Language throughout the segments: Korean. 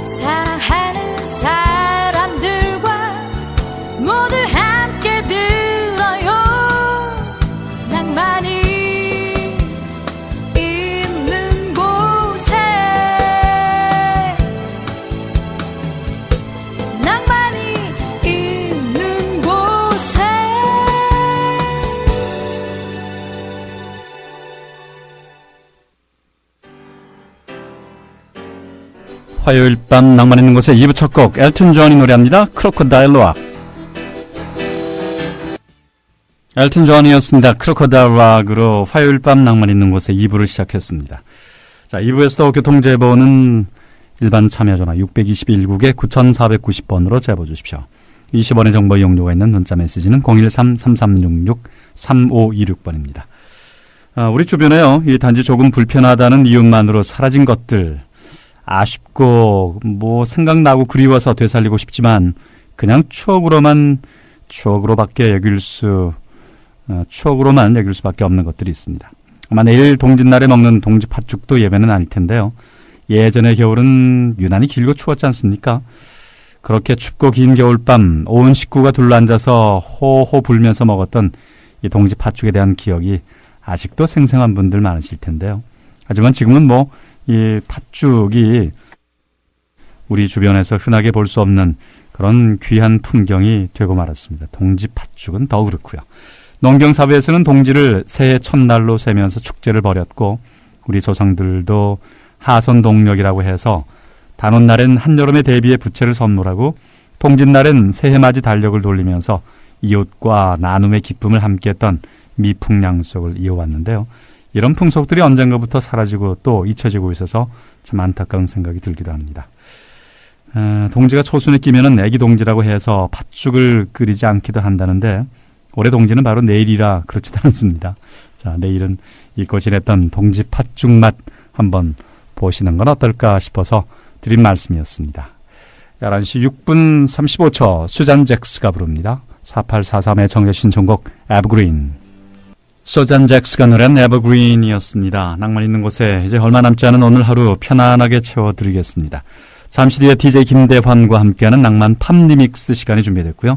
사랑하는 사람들과 모두 함께 들어요. 낭만이 있는 곳에, 낭만이 있는 곳에. 화요일 밤 낭만 있는 곳에 2부 첫 곡 엘튼 존이 노래합니다. 크로코다일 락. 엘튼 존이었습니다. 크로코다일 락으로 화요일 밤 낭만 있는 곳에 2부를 시작했습니다. 자, 2부에서도 교통제보는 일반 참여전화 621국에 9490번으로 제보 주십시오. 20원의 정보 이용료가 있는 문자 메시지는 013-3366-3526번입니다. 우리 주변에요, 이 단지 조금 불편하다는 이유만으로 사라진 것들, 아쉽고 뭐 생각나고 그리워서 되살리고 싶지만 그냥 추억으로만 여길 수밖에 없는 것들이 있습니다. 아마 내일 동짓날에 먹는 동지 팥죽도 예외는 아닐 텐데요. 예전의 겨울은 유난히 길고 추웠지 않습니까? 그렇게 춥고 긴 겨울밤 온 식구가 둘러앉아서 호호 불면서 먹었던 이 동지 팥죽에 대한 기억이 아직도 생생한 분들 많으실 텐데요. 하지만 지금은 이 팥죽이 우리 주변에서 흔하게 볼 수 없는 그런 귀한 풍경이 되고 말았습니다. 동지 팥죽은 더 그렇고요. 농경사회에서는 동지를 새해 첫날로 세면서 축제를 벌였고, 우리 조상들도 하선동력이라고 해서 단오날엔 한여름의 대비에 부채를 선물하고, 동짓날엔 새해맞이 달력을 돌리면서 이웃과 나눔의 기쁨을 함께했던 미풍양속을 이어왔는데요. 이런 풍속들이 언젠가부터 사라지고 또 잊혀지고 있어서 참 안타까운 생각이 들기도 합니다. 동지가 초순에 끼면은 애기 동지라고 해서 팥죽을 끓이지 않기도 한다는데, 올해 동지는 바로 내일이라 그렇지도 않습니다. 자, 내일은 잊고 지냈던 동지 팥죽 맛 한번 보시는 건 어떨까 싶어서 드린 말씀이었습니다. 11시 6분 35초 수잔 잭스가 부릅니다. 4843의 정제 신청곡 에버그린. 수잔 잭스가 노래한 에버그린이었습니다. 낭만 있는 곳에 이제 얼마 남지 않은 오늘 하루 편안하게 채워드리겠습니다. 잠시 뒤에 DJ 김대환과 함께하는 낭만 팝 리믹스 시간이 준비됐고요.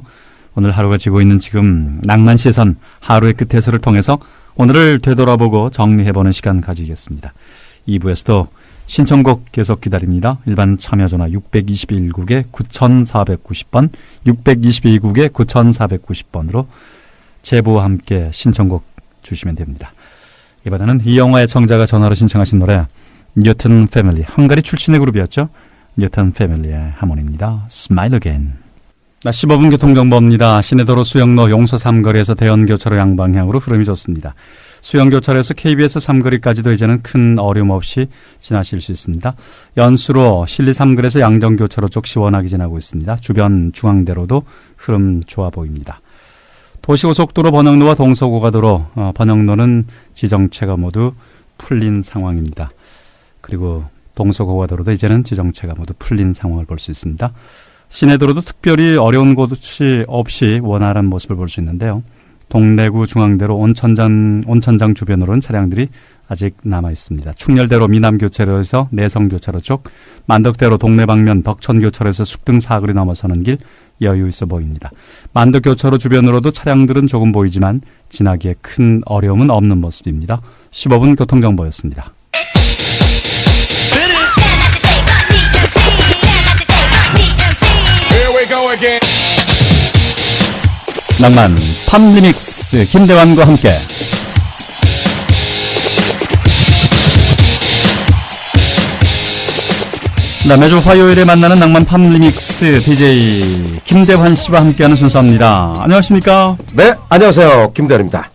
오늘 하루가 지고 있는 지금 낭만 시선 하루의 끝에서를 통해서 오늘을 되돌아보고 정리해보는 시간 가지겠습니다. 2부에서도 신청곡 계속 기다립니다. 일반 참여전화 621국에 9490번, 622국에 9490번으로 제보와 함께 신청곡 주시면 됩니다. 이번에는 이 영화의 청자가 전화로 신청하신 노래 뉴턴 패밀리, 헝가리 출신의 그룹이었죠. 뉴턴 패밀리의 하모니입니다. Smile Again. 15분 교통정보입니다. 시내도로 수영로 용서 3거리에서 대연교차로 양방향으로 흐름이 좋습니다. 수영교차로에서 KBS 3거리까지도 이제는 큰 어려움 없이 지나실 수 있습니다. 연수로 실리 3거리에서 양정교차로 쪽 시원하게 지나고 있습니다. 주변 중앙대로도 흐름 좋아 보입니다. 도시고속도로 번영로와 동서고가도로, 번영로는 지정체가 모두 풀린 상황입니다. 그리고 동서고가도로도 이제는 지정체가 모두 풀린 상황을 볼 수 있습니다. 시내도로도 특별히 어려운 곳이 없이 원활한 모습을 볼 수 있는데요. 동래구 중앙대로 온천장 주변으로는 차량들이 아직 남아 있습니다. 충렬대로 미남교차로에서 내성교차로 쪽, 만덕대로 동래 방면 덕천교차로에서 숙등 사거리 넘어서는 길 여유 있어 보입니다. 만덕교차로 주변으로도 차량들은 조금 보이지만 지나기에 큰 어려움은 없는 모습입니다. 15분 교통정보였습니다. 낭만 팝 리믹스 김대환과 함께 매주 화요일에 만나는 낭만 팝 리믹스 DJ 김대환 씨와 함께하는 순서입니다. 안녕하십니까? 네, 안녕하세요. 김대환입니다.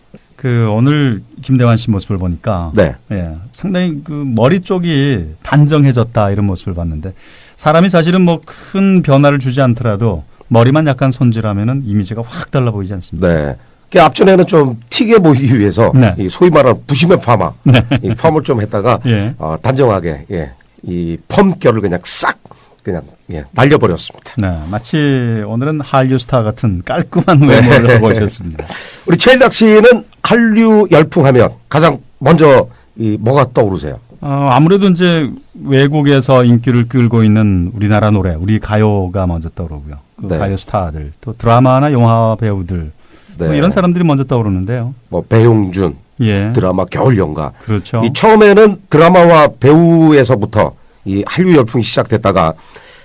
오늘 김대환 씨 모습을 보니까 네. 예, 상당히 머리 쪽이 단정해졌다 이런 모습을 봤는데, 사람이 사실은 큰 변화를 주지 않더라도 머리만 약간 손질하면은 이미지가 확 달라 보이지 않습니까? 네. 앞전에는 좀 튀게 보이기 위해서 네. 이 소위 말하는 부시맨 파마, 네. 이 펌을 좀 했다가 예. 단정하게 이 펌결을 그냥 싹 날려버렸습니다. 네, 마치 오늘은 한류 스타 같은 깔끔한 외모를 하고 오셨습니다. 우리 최일락 씨는 한류 열풍하면 가장 먼저 뭐가 떠오르세요? 아무래도 이제 외국에서 인기를 끌고 있는 우리나라 노래, 우리 가요가 먼저 떠오르고요. 그 네. 가요 스타들, 또 드라마나 영화 배우들, 뭐 네. 이런 사람들이 먼저 떠오르는데요. 뭐 배용준 예. 드라마 겨울연가. 그렇죠. 이 처음에는 드라마와 배우에서부터 이 한류 열풍이 시작됐다가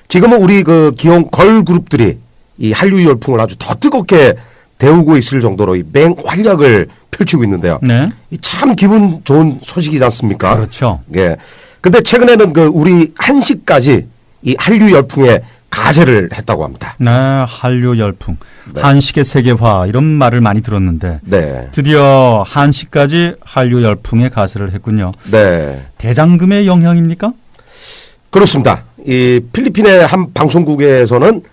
지금은 우리 그 기용 걸그룹들이 이 한류 열풍을 아주 더 뜨겁게 데우고 있을 정도로 이 맹활약을 펼치고 있는데요. 네. 이 참 기분 좋은 소식이지 않습니까? 그렇죠. 예. 근데 최근에는 그 우리 한식까지 이 한류 열풍에 가세를 했다고 합니다. 네, 한류 열풍, 네. 한식의 세계화 이런 말을 많이 들었는데 네. 드디어 한식까지 한류 열풍에 가세를 했군요. 네. 대장금의 영향입니까? 그렇습니다. 이 필리핀의 한 방송국에서는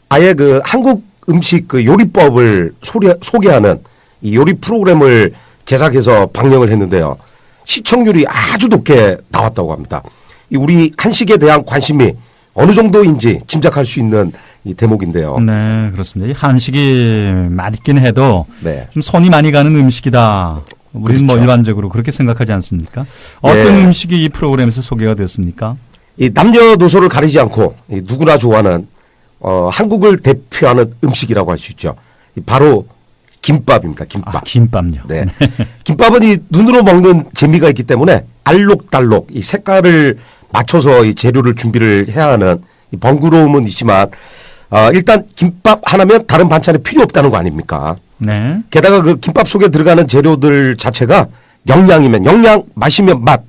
아예 그 한국 음식 그 요리법을 소개하는 이 요리 프로그램을 제작해서 방영을 했는데요. 시청률이 아주 높게 나왔다고 합니다. 이 우리 한식에 대한 관심이 어느 정도인지 짐작할 수 있는 이 대목인데요. 네, 그렇습니다. 이 한식이 맛있긴 해도 네. 좀 손이 많이 가는 음식이다. 우리는 뭐 그렇죠. 일반적으로 그렇게 생각하지 않습니까? 어떤 네. 음식이 이 프로그램에서 소개가 되었습니까? 이 남녀노소를 가리지 않고 이 누구나 좋아하는 한국을 대표하는 음식이라고 할 수 있죠. 바로 김밥입니다. 김밥. 아, 김밥요. 네. 김밥은 이 눈으로 먹는 재미가 있기 때문에 알록달록 이 색깔을 맞춰서 이 재료를 준비를 해야 하는 이 번거로움은 있지만 일단 김밥 하나면 다른 반찬이 필요 없다는 거 아닙니까? 네. 게다가 그 김밥 속에 들어가는 재료들 자체가 영양이면 영양, 맛이면 맛,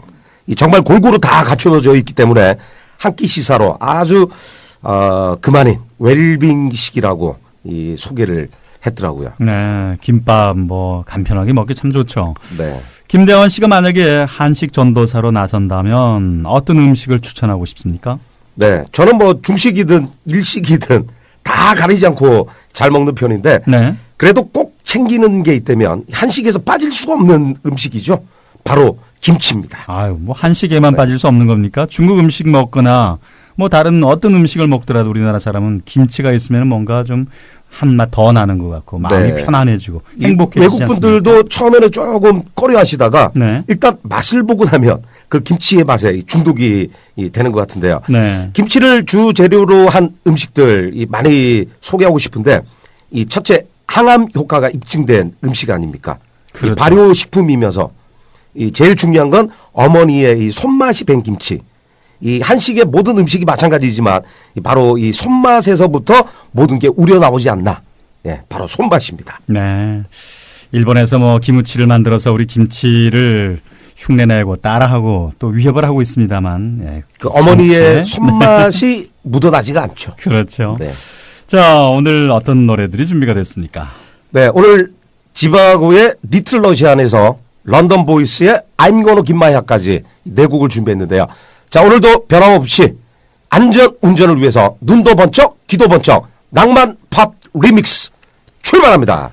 이 정말 골고루 다 갖춰져 있기 때문에 한 끼 시사로 아주 그만인 웰빙식이라고 이 소개를 했더라고요. 네, 김밥 뭐 간편하게 먹기 참 좋죠. 네. 김대원 씨가 만약에 한식 전도사로 나선다면 어떤 음식을 추천하고 싶습니까? 네. 저는 뭐 중식이든 일식이든 다 가리지 않고 잘 먹는 편인데 네. 그래도 꼭 챙기는 게 있다면 한식에서 빠질 수가 없는 음식이죠. 바로 김치입니다. 아유, 뭐 한식에만 빠질 수 없는 겁니까? 중국 음식 먹거나 뭐 다른 어떤 음식을 먹더라도 우리나라 사람은 김치가 있으면 뭔가 좀 한맛 더 나는 것 같고 마음이 네. 편안해지고 이 행복해지지 외국 분들도 않습니까? 처음에는 조금 꺼려하시다가 네. 일단 맛을 보고 나면 그 김치의 맛에 중독이 되는 것 같은데요. 네. 김치를 주 재료로 한 음식들 많이 소개하고 싶은데 이 첫째 항암 효과가 입증된 음식 아닙니까? 그렇죠. 이 발효 식품이면서 이 제일 중요한 건 어머니의 이 손맛이 밴 김치. 이 한식의 모든 음식이 마찬가지지만 바로 이 손맛에서부터 모든 게 우러나오지 않나. 예, 바로 손맛입니다. 네. 일본에서 뭐 김치를 만들어서 우리 김치를 흉내내고 따라하고 또 위협을 하고 있습니다만. 예, 그 어머니의 김치. 손맛이 묻어나지가 않죠. 그렇죠. 네. 자, 오늘 어떤 노래들이 준비가 됐습니까? 네, 오늘 지바고의 리틀 러시안에서 런던 보이스의 I'm gonna give my heart까지 네 곡을 준비했는데요. 자, 오늘도 변함없이 안전 운전을 위해서 눈도 번쩍, 귀도 번쩍, 낭만 팝 리믹스 출발합니다.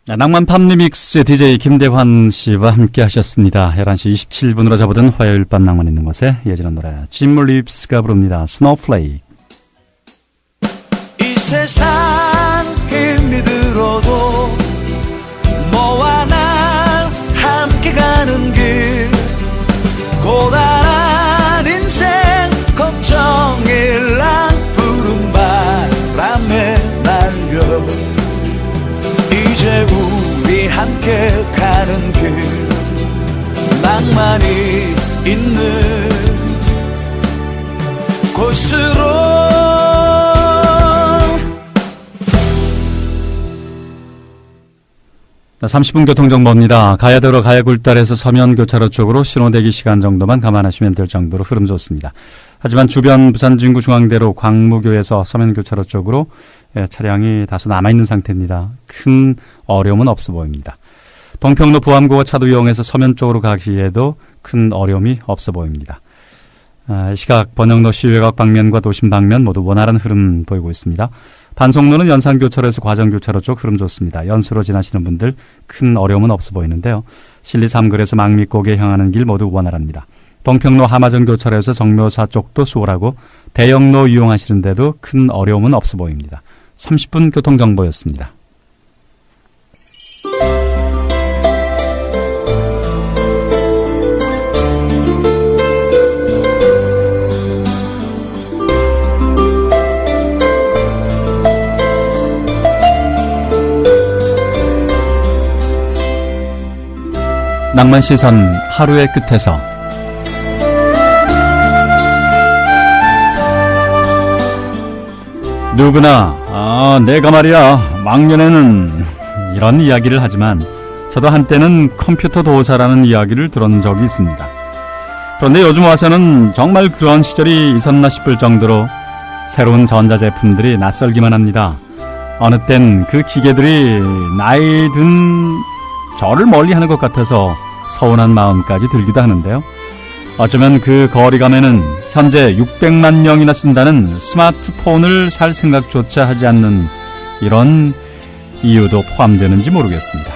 낭만 팝 리믹스 DJ 김대환 씨와 함께 하셨습니다. 11시 27분으로 접어든 화요일 밤 낭만 있는 곳에 예전한 노래 짐 립스가 부릅니다. 스노우플레이크. 이 세상 힘이 들어도 너와 난 함께 가는 길 고단한 인생 걱정일랑 푸른 바람에 날려 이제 우리 함께 가는 길 낭만이 있는 곳으로 30분 교통정보입니다. 가야도로 가야굴달에서 서면교차로 쪽으로 신호대기 시간 정도만 감안하시면 될 정도로 흐름 좋습니다. 하지만 주변 부산 진구 중앙대로 광무교에서 서면교차로 쪽으로 차량이 다소 남아있는 상태입니다. 큰 어려움은 없어 보입니다. 동평로 부암고가 차도 이용해서 서면 쪽으로 가기에도 큰 어려움이 없어 보입니다. 시각 번영로 시외각 방면과 도심 방면 모두 원활한 흐름 보이고 있습니다. 반송로는 연산교차로에서 과정교차로 쪽 흐름 좋습니다. 연수로 지나시는 분들 큰 어려움은 없어 보이는데요. 실리 삼거리에서 망미곡에 향하는 길 모두 원활합니다. 동평로 하마정교차로에서 정묘사 쪽도 수월하고 대영로 이용하시는데도 큰 어려움은 없어 보입니다. 30분 교통정보였습니다. 낭만 시선 하루의 끝에서 누구나 내가 말이야 막년에는 이런 이야기를 하지만 저도 한때는 컴퓨터 도사라는 이야기를 들은 적이 있습니다. 그런데 요즘 와서는 정말 그런 시절이 있었나 싶을 정도로 새로운 전자제품들이 낯설기만 합니다. 어느 땐 그 기계들이 나이 든 저를 멀리하는 것 같아서 서운한 마음까지 들기도 하는데요. 어쩌면 그 거리감에는 현재 600만 명이나 쓴다는 스마트폰을 살 생각조차 하지 않는 이런 이유도 포함되는지 모르겠습니다.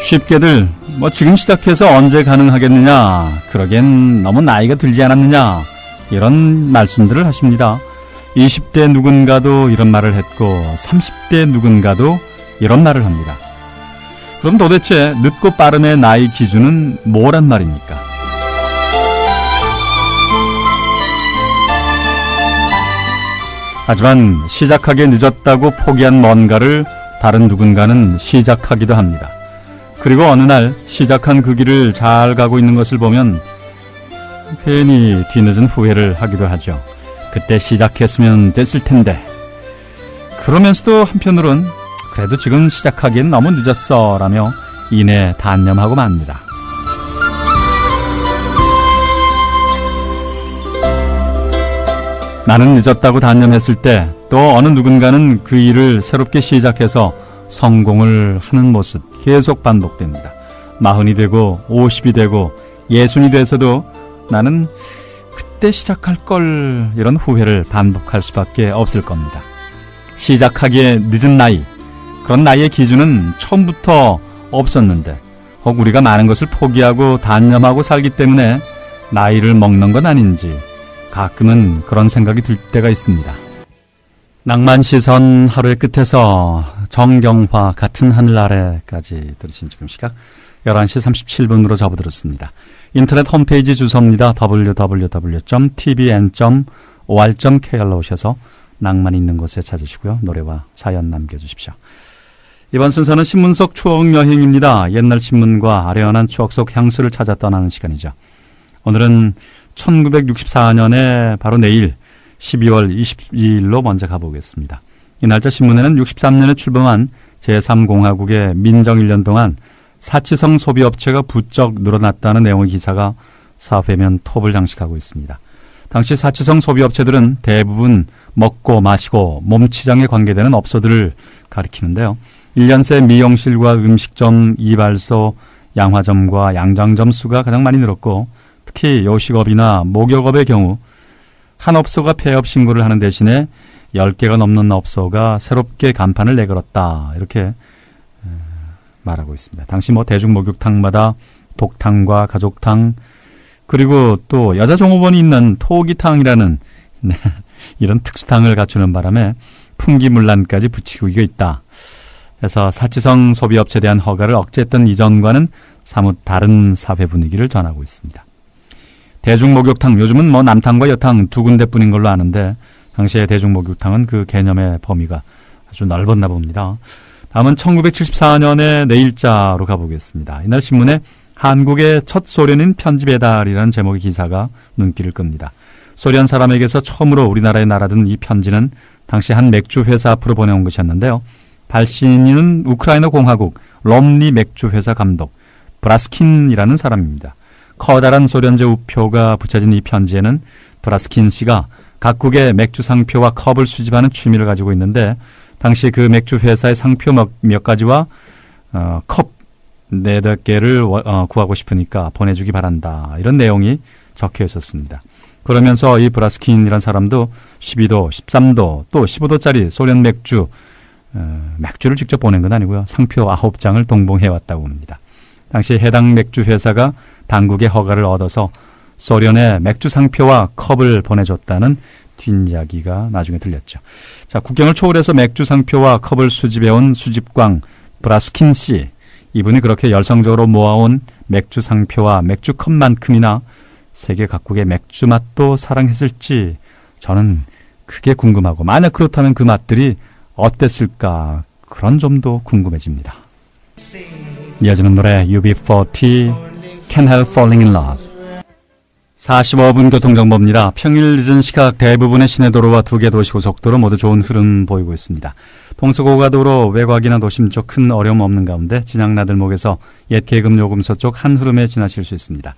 쉽게들 지금 시작해서 언제 가능하겠느냐, 그러기엔 너무 나이가 들지 않았느냐, 이런 말씀들을 하십니다. 20대 누군가도 이런 말을 했고 30대 누군가도 이런 말을 합니다. 그럼 도대체 늦고 빠름의 나이 기준은 뭐란 말입니까? 하지만 시작하기 늦었다고 포기한 뭔가를 다른 누군가는 시작하기도 합니다. 그리고 어느 날 시작한 그 길을 잘 가고 있는 것을 보면 괜히 뒤늦은 후회를 하기도 하죠. 그때 시작했으면 됐을 텐데. 그러면서도 한편으론 그래도 지금 시작하기엔 너무 늦었어 라며 이내 단념하고 맙니다. 나는 늦었다고 단념했을 때 또 어느 누군가는 그 일을 새롭게 시작해서 성공을 하는 모습 계속 반복됩니다. 40이 되고 50이 되고 60이 돼서도 나는 그때 시작할 걸, 이런 후회를 반복할 수밖에 없을 겁니다. 시작하기에 늦은 나이, 그런 나이의 기준은 처음부터 없었는데 혹 우리가 많은 것을 포기하고 단념하고 살기 때문에 나이를 먹는 건 아닌지 가끔은 그런 생각이 들 때가 있습니다. 낭만 시선 하루의 끝에서 정경화 같은 하늘 아래까지 들으신 지금 시각 11시 37분으로 접어들었습니다. 인터넷 홈페이지 주소입니다. www.tvn.or.kr로 오셔서 낭만 있는 곳에 찾으시고요. 노래와 사연 남겨주십시오. 이번 순서는 신문 속 추억 여행입니다. 옛날 신문과 아련한 추억 속 향수를 찾아 떠나는 시간이죠. 오늘은 1964년에 바로 내일 12월 22일로 먼저 가보겠습니다. 이 날짜 신문에는 63년에 출범한 제3공화국의 민정 1년 동안 사치성 소비업체가 부쩍 늘어났다는 내용의 기사가 사회면 톱을 장식하고 있습니다. 당시 사치성 소비업체들은 대부분 먹고 마시고 몸치장에 관계되는 업소들을 가리키는데요. 1년 새 미용실과 음식점, 이발소, 양화점과 양장점 수가 가장 많이 늘었고 특히 요식업이나 목욕업의 경우 한 업소가 폐업 신고를 하는 대신에 10개가 넘는 업소가 새롭게 간판을 내걸었다, 이렇게 말하고 있습니다. 당시 대중목욕탕마다 독탕과 가족탕, 그리고 또 여자 종업원이 있는 토기탕이라는 이런 특수탕을 갖추는 바람에 풍기문란까지 붙이고 있다. 그래서 사치성 소비업체에 대한 허가를 억제했던 이전과는 사뭇 다른 사회 분위기를 전하고 있습니다. 대중목욕탕, 요즘은 남탕과 여탕 두 군데뿐인 걸로 아는데 당시의 대중목욕탕은 그 개념의 범위가 아주 넓었나 봅니다. 다음은 1974년의 내일자로 가보겠습니다. 이날 신문에 한국의 첫 소련인 편지 배달이라는 제목의 기사가 눈길을 끕니다. 소련 사람에게서 처음으로 우리나라에 날아든 이 편지는 당시 한 맥주 회사 앞으로 보내온 것이었는데요. 발신인은 우크라이나 공화국 롬니 맥주 회사 감독 브라스킨이라는 사람입니다. 커다란 소련제 우표가 붙여진 이 편지에는 브라스킨 씨가 각국의 맥주 상표와 컵을 수집하는 취미를 가지고 있는데 당시 그 맥주 회사의 상표 몇 가지와 컵 4개를 구하고 싶으니까 보내주기 바란다, 이런 내용이 적혀 있었습니다. 그러면서 이 브라스킨이라는 사람도 12도, 13도, 또 15도짜리 소련 맥주를 직접 보낸 건 아니고요. 상표 9장을 동봉해왔다고 합니다. 당시 해당 맥주 회사가 당국의 허가를 얻어서 소련에 맥주 상표와 컵을 보내줬다는 뒷이야기가 나중에 들렸죠. 자, 국경을 초월해서 맥주 상표와 컵을 수집해온 수집광 브라스킨 씨. 이분이 그렇게 열성적으로 모아온 맥주 상표와 맥주 컵만큼이나 세계 각국의 맥주 맛도 사랑했을지 저는 크게 궁금하고, 만약 그렇다면 그 맛들이 어땠을까, 그런 점도 궁금해집니다. 이어지는 노래 UB40 Can't Help Falling in Love. 45분 교통정보입니다. 평일 늦은 시각 대부분의 시내도로와 2개 도시고속도로 모두 좋은 흐름 보이고 있습니다. 동서고가도로 외곽이나 도심 쪽 큰 어려움 없는 가운데 진양나들목에서 옛 계급요금소 쪽 한 흐름에 지나실 수 있습니다.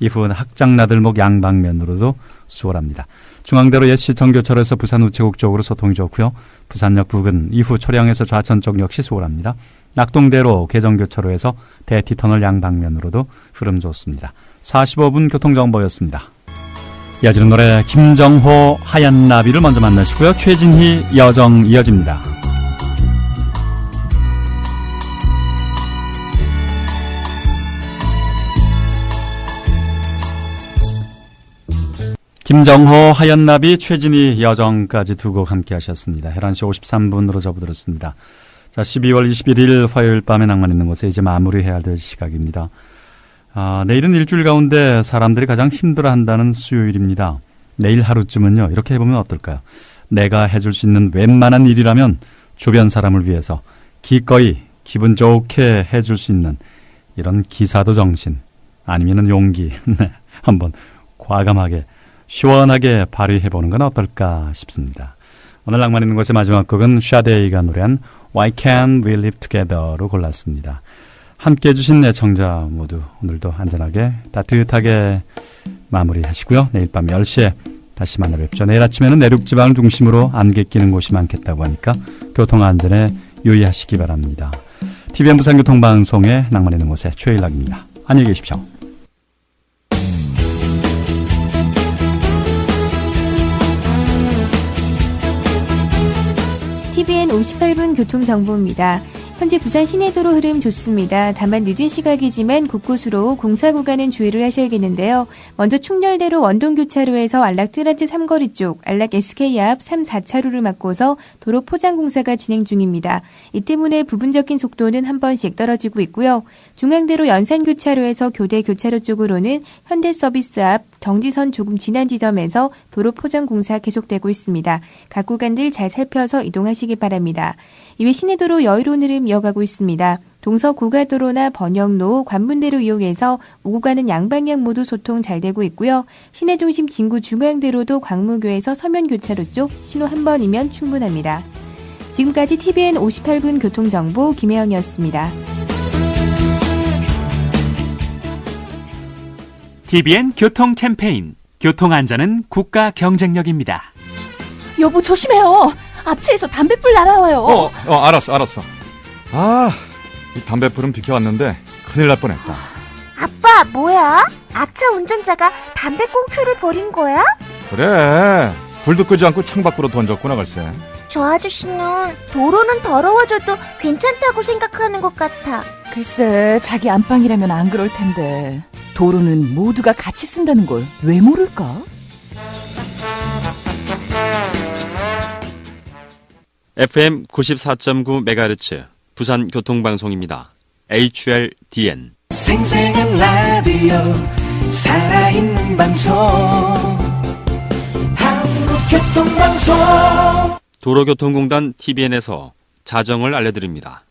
이후 학장나들목 양방면으로도 수월합니다. 중앙대로 옛 시청교차로에서 부산 우체국 쪽으로 소통이 좋고요. 부산역 부근 이후 초량에서 좌천 쪽 역시 수월합니다. 낙동대로 개정교차로에서 대티터널 양방면으로도 흐름 좋습니다. 45분 교통정보였습니다. 이어지는 노래 김정호 하얀 나비를 먼저 만나시고요. 최진희 여정 이어집니다. 김정호 하얀 나비 최진희 여정까지 두 곡 함께 하셨습니다. 11시 53분으로 접어들었습니다. 자, 12월 21일 화요일 밤에 낭만 있는 곳에 이제 마무리해야 될 시각입니다. 내일은 일주일 가운데 사람들이 가장 힘들어한다는 수요일입니다. 내일 하루쯤은요, 이렇게 해보면 어떨까요? 내가 해줄 수 있는 웬만한 일이라면 주변 사람을 위해서 기꺼이 기분 좋게 해줄 수 있는 이런 기사도 정신 아니면 용기 한번 과감하게 시원하게 발휘해보는 건 어떨까 싶습니다. 오늘 낭만 있는 곳의 마지막 곡은 샤데이가 노래한 Why Can't We Live Together로 골랐습니다. 함께해 주신 애청자 모두 오늘도 안전하게 따뜻하게 마무리하시고요. 내일 밤 10시에 다시 만나 뵙죠. 내일 아침에는 내륙지방을 중심으로 안개 끼는 곳이 많겠다고 하니까 교통안전에 유의하시기 바랍니다. TVN 부산교통방송의 낭만 있는 곳의 최일락입니다. 안녕히 계십시오. TVN 58분 교통정보입니다. 현재 부산 시내도로 흐름 좋습니다. 다만 늦은 시각이지만 곳곳으로 공사 구간은 주의를 하셔야겠는데요. 먼저 충렬대로 원동교차로에서 안락뜨라지 삼거리 쪽, 안락 SK 앞 3, 4차로를 막고서 도로 포장 공사가 진행 중입니다. 이 때문에 부분적인 속도는 한 번씩 떨어지고 있고요. 중앙대로 연산교차로에서 교대 교차로 쪽으로는 현대서비스 앞 정지선 조금 지난 지점에서 도로 포장 공사 계속되고 있습니다. 각 구간들 잘 살펴서 이동하시기 바랍니다. 이외 시내도로 여유로운 흐름 이어가고 있습니다. 동서고가도로나 번영로, 관문대로 이용해서 오고 가는 양방향 모두 소통 잘 되고 있고요. 시내중심 진구 중앙대로도 광무교에서 서면교차로 쪽 신호 한 번이면 충분합니다. 지금까지 TVN 58분 교통정보 김혜영이었습니다. TVN 교통 캠페인 교통안전은 국가 경쟁력입니다. 여보 조심해요. 앞차에서 담뱃불 날아와요. 알았어. 이 담뱃불은 비켜왔는데 큰일 날 뻔했다. 아빠, 뭐야? 앞차 운전자가 담배꽁초를 버린 거야? 그래, 불도 끄지 않고 창밖으로 던졌구나 글쎄. 저 아저씨는 도로는 더러워져도 괜찮다고 생각하는 것 같아. 글쎄, 자기 안방이라면 안 그럴 텐데. 도로는 모두가 같이 쓴다는 걸 왜 모를까? FM 94.9MHz 부산 교통방송입니다. HLDN 생생한 라디오 살아있는 방송 한국교통방송 도로교통공단 TVN에서 자정을 알려드립니다.